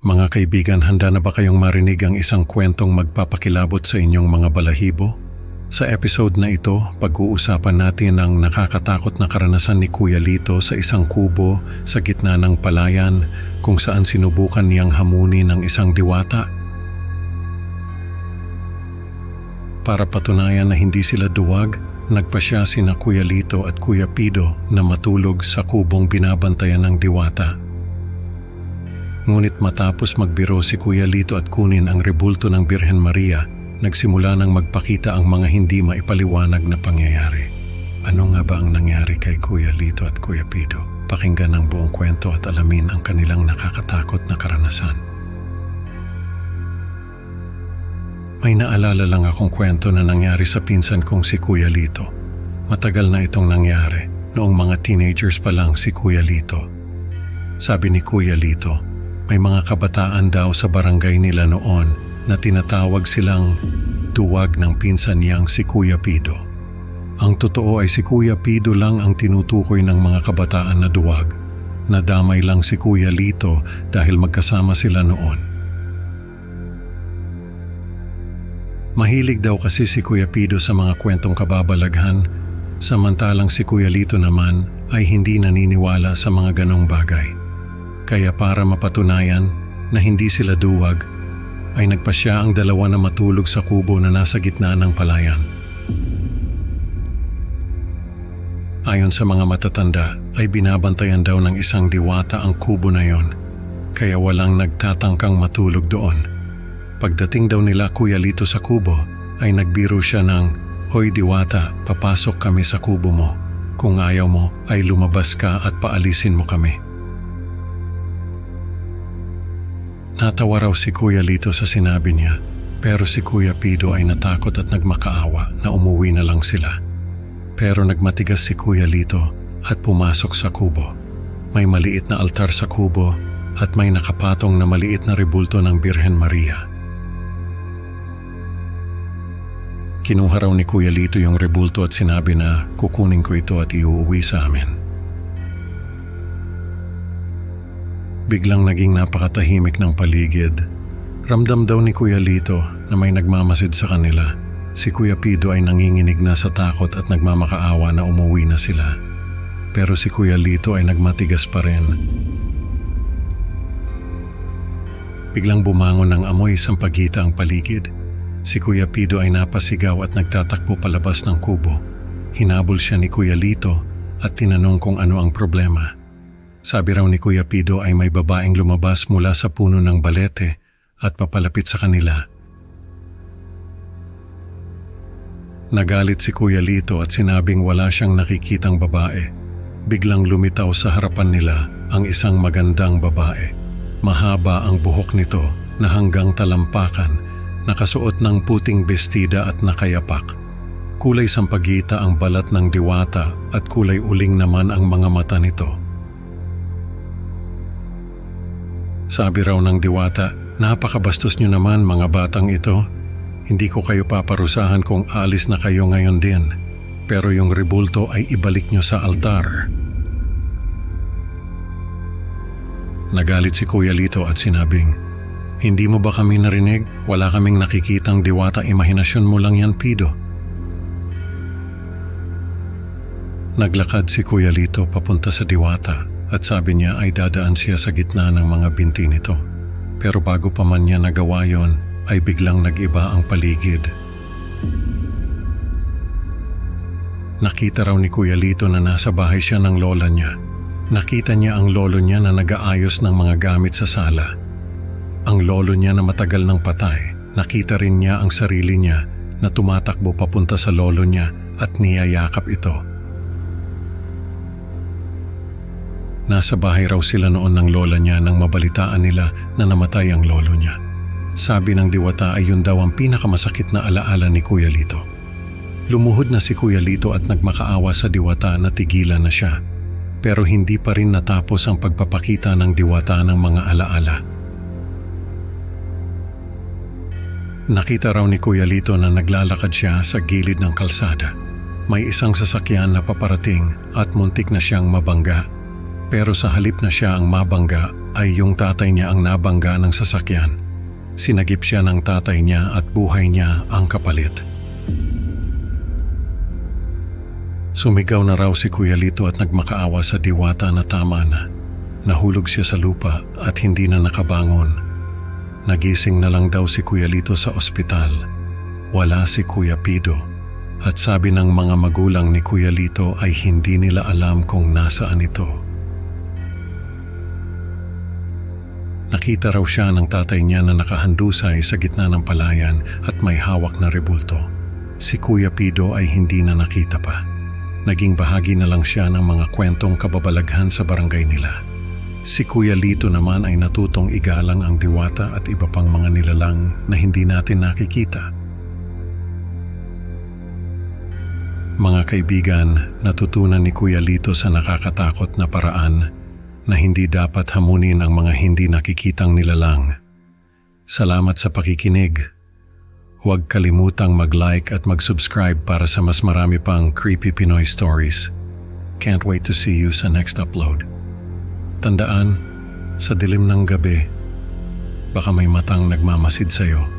Mga kaibigan, handa na ba kayong marinig ang isang kwentong magpapakilabot sa inyong mga balahibo? Sa episode na ito, pag-uusapan natin ang nakakatakot na karanasan ni Kuya Lito sa isang kubo sa gitna ng palayan kung saan sinubukan niyang hamunin ng isang diwata. Para patunayan na hindi sila duwag, nagpasya sina Kuya Lito at Kuya Pido na matulog sa kubong binabantayan ng diwata. Ngunit matapos magbiro si Kuya Lito at kunin ang rebulto ng Birhen Maria, nagsimula nang magpakita ang mga hindi maipaliwanag na pangyayari. Ano nga ba ang nangyari kay Kuya Lito at Kuya Pido? Pakinggan ang buong kwento at alamin ang kanilang nakakatakot na karanasan. May naalala lang akong kwento na nangyari sa pinsan kong si Kuya Lito. Matagal na itong nangyari, noong mga teenagers pa lang si Kuya Lito. Sabi ni Kuya Lito, may mga kabataan daw sa barangay nila noon na tinatawag silang duwag ng pinsan niyang si Kuya Pido. Ang totoo ay si Kuya Pido lang ang tinutukoy ng mga kabataan na duwag. Nadamay lang si Kuya Lito dahil magkasama sila noon. Mahilig daw kasi si Kuya Pido sa mga kwentong kababalaghan, samantalang si Kuya Lito naman ay hindi naniniwala sa mga ganong bagay. Kaya para mapatunayan na hindi sila duwag, ay nagpasya ang dalawa na matulog sa kubo na nasa gitna ng palayan. Ayon sa mga matatanda, ay binabantayan daw ng isang diwata ang kubo na yon, kaya walang nagtatangkang matulog doon. Pagdating daw nila Kuya Lito sa kubo, ay nagbiro siya ng, "Hoy diwata, papasok kami sa kubo mo. Kung ayaw mo, ay lumabas ka at paalisin mo kami." Natawa raw si Kuya Lito sa sinabi niya, pero si Kuya Pido ay natakot at nagmakaawa na umuwi na lang sila. Pero nagmatigas si Kuya Lito at pumasok sa kubo. May maliit na altar sa kubo at may nakapatong na maliit na rebulto ng Birhen Maria. Kinuha raw ni Kuya Lito yung rebulto at sinabi na kukunin ko ito at iuuwi sa amin. Biglang naging napakatahimik ng paligid. Ramdam daw ni Kuya Lito na may nagmamasid sa kanila. Si Kuya Pido ay nanginginig na sa takot at nagmamakaawa na umuwi na sila. Pero si Kuya Lito ay nagmatigas pa rin. Biglang bumangon ng amoy sampagita ang paligid. Si Kuya Pido ay napasigaw at nagtatakbo palabas ng kubo. Hinabol siya ni Kuya Lito at tinanong kung ano ang problema. Sabi raw ni Kuya Pido ay may babaeng lumabas mula sa puno ng balete at papalapit sa kanila. Nagalit si Kuya Lito at sinabing wala siyang nakikitang babae. Biglang lumitaw sa harapan nila ang isang magandang babae. Mahaba ang buhok nito na hanggang talampakan, nakasuot ng puting bestida at nakayapak. Kulay sampagita ang balat ng diwata at kulay uling naman ang mga mata nito. Sabi raw ng diwata, "Napakabastos nyo naman mga batang ito. Hindi ko kayo paparusahan kung alis na kayo ngayon din. Pero yung rebulto ay ibalik nyo sa altar." Nagalit si Kuya Lito at sinabing, "Hindi mo ba kami narinig? Wala kaming nakikitang diwata, imahinasyon mo lang yan, Pido." Naglakad si Kuya Lito papunta sa diwata. At sabi niya ay dadaan siya sa gitna ng mga binti nito. Pero bago pa man niya nagawa yon, ay biglang nag-iba ang paligid. Nakita raw ni Kuya Lito na nasa bahay siya ng lola niya. Nakita niya ang lolo niya na nag-aayos ng mga gamit sa sala. Ang lolo niya na matagal nang patay, nakita rin niya ang sarili niya na tumatakbo papunta sa lolo niya at niyayakap ito. Nasa bahay raw sila noon ng lola niya nang mabalitaan nila na namatay ang lolo niya. Sabi ng diwata ay yun daw ang pinakamasakit na alaala ni Kuya Lito. Lumuhod na si Kuya Lito at nagmakaawa sa diwata na tigilan na siya. Pero hindi pa rin natapos ang pagpapakita ng diwata ng mga alaala. Nakita raw ni Kuya Lito na naglalakad siya sa gilid ng kalsada. May isang sasakyan na paparating at muntik na siyang mabangga. Pero sa halip na siya ang mabangga ay yung tatay niya ang nabangga ng sasakyan. Sinagip siya ng tatay niya at buhay niya ang kapalit. Sumigaw na raw si Kuya Lito at nagmakaawa sa diwata na tama na. Nahulog siya sa lupa at hindi na nakabangon. Nagising na lang daw si Kuya Lito sa ospital. Wala si Kuya Pido. At sabi ng mga magulang ni Kuya Lito ay hindi nila alam kung nasaan ito. Nakita raw siya ng tatay niya na nakahandusay sa gitna ng palayan at may hawak na rebulto. Si Kuya Pido ay hindi na nakita pa. Naging bahagi na lang siya ng mga kwentong kababalaghan sa barangay nila. Si Kuya Lito naman ay natutong igalang ang diwata at iba pang mga nilalang na hindi natin nakikita. Mga kaibigan, natutunan ni Kuya Lito sa nakakatakot na paraan na hindi dapat hamunin ang mga hindi nakikitang nilalang. Salamat sa pakikinig. Huwag kalimutang mag-like at mag-subscribe para sa mas marami pang creepy Pinoy stories. Can't wait to see you sa next upload. Tandaan, sa dilim ng gabi, baka may matang nagmamasid sa'yo.